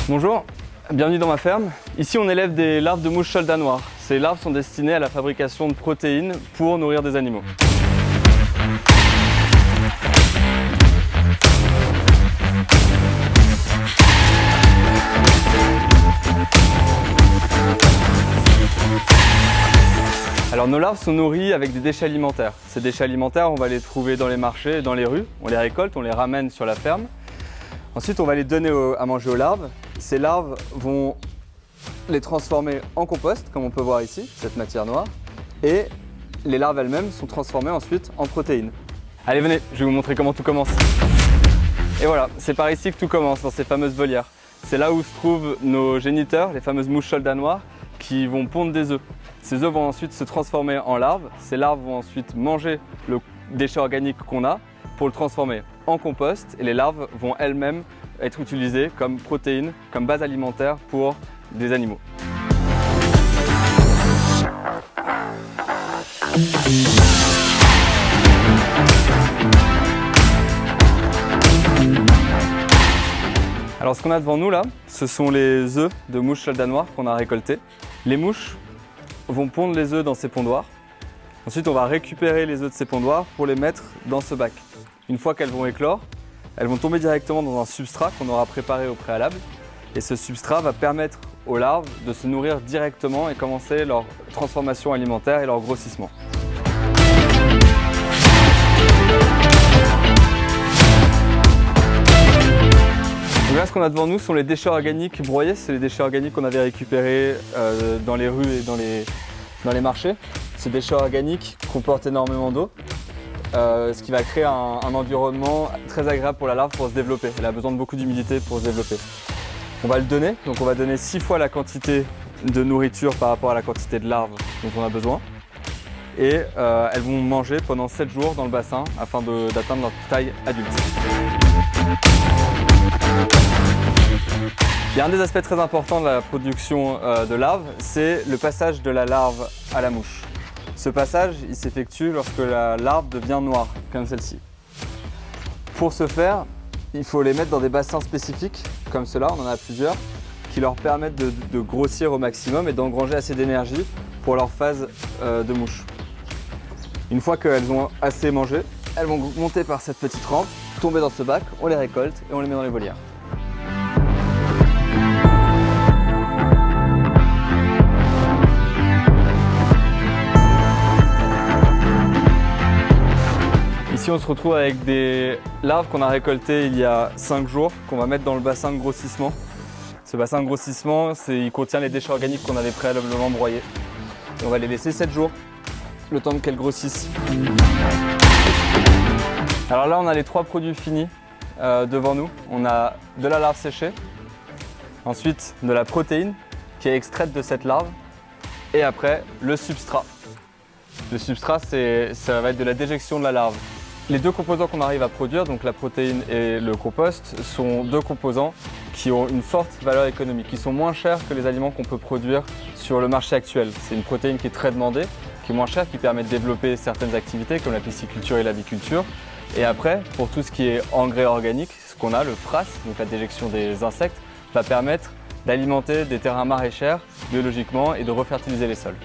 Bonjour, bienvenue dans ma ferme. Ici on élève des larves de mouches soldat noir. Ces larves sont destinées à la fabrication de protéines pour nourrir des animaux. Alors nos larves sont nourries avec des déchets alimentaires. Ces déchets alimentaires, on va les trouver dans les marchés, dans les rues. On les récolte, on les ramène sur la ferme. Ensuite, on va les donner à manger aux larves. Ces larves vont les transformer en compost, comme on peut voir ici, cette matière noire. Et les larves elles-mêmes sont transformées ensuite en protéines. Allez, venez, je vais vous montrer comment tout commence. Et voilà, c'est par ici que tout commence, dans ces fameuses volières. C'est là où se trouvent nos géniteurs, les fameuses mouches soldats noirs, qui vont pondre des œufs. Ces œufs vont ensuite se transformer en larves. Ces larves vont ensuite manger le déchet organique qu'on a pour le transformer en compost. Et les larves vont elles-mêmes être utilisées comme protéines, comme base alimentaire pour des animaux. Alors ce qu'on a devant nous là, ce sont les œufs de mouches soldats noirs qu'on a récoltés. Les mouches vont pondre les œufs dans ces pondoirs. Ensuite on va récupérer les œufs de ces pondoirs pour les mettre dans ce bac. Une fois qu'elles vont éclore, elles vont tomber directement dans un substrat qu'on aura préparé au préalable. Et ce substrat va permettre aux larves de se nourrir directement et commencer leur transformation alimentaire et leur grossissement. Donc là, ce qu'on a devant nous sont les déchets organiques broyés. C'est les déchets organiques qu'on avait récupérés dans les rues et dans les marchés. Ces déchets organiques comportent énormément d'eau, ce qui va créer un environnement très agréable pour la larve pour se développer. Elle a besoin de beaucoup d'humidité pour se développer. On va le donner, donc on va donner 6 fois la quantité de nourriture par rapport à la quantité de larves dont on a besoin. Et elles vont manger pendant 7 jours dans le bassin afin d'atteindre leur taille adulte. Il y a un des aspects très importants de la production de larves, c'est le passage de la larve à la mouche. Ce passage, il s'effectue lorsque la larve devient noire, comme celle-ci. Pour ce faire, il faut les mettre dans des bassins spécifiques, comme cela, on en a plusieurs, qui leur permettent de grossir au maximum et d'engranger assez d'énergie pour leur phase de mouche. Une fois qu'elles ont assez mangé, elles vont monter par cette petite rampe, tomber dans ce bac, on les récolte et on les met dans les volières. Ici on se retrouve avec des larves qu'on a récoltées il y a 5 jours, qu'on va mettre dans le bassin de grossissement. Ce bassin de grossissement, il contient les déchets organiques qu'on avait préalablement broyés. Et on va les laisser 7 jours, le temps qu'elles grossissent. Alors là on a les 3 produits finis devant nous. On a de la larve séchée, ensuite de la protéine qui est extraite de cette larve, et après le substrat. Le substrat, ça va être de la déjection de la larve. Les 2 composants qu'on arrive à produire, donc la protéine et le compost, sont 2 composants qui ont une forte valeur économique, qui sont moins chers que les aliments qu'on peut produire sur le marché actuel. C'est une protéine qui est très demandée, qui est moins chère, qui permet de développer certaines activités comme la pisciculture et l'aviculture. Et après, pour tout ce qui est engrais organique, ce qu'on a, le frass, donc la déjection des insectes, va permettre d'alimenter des terrains maraîchers biologiquement et de refertiliser les sols.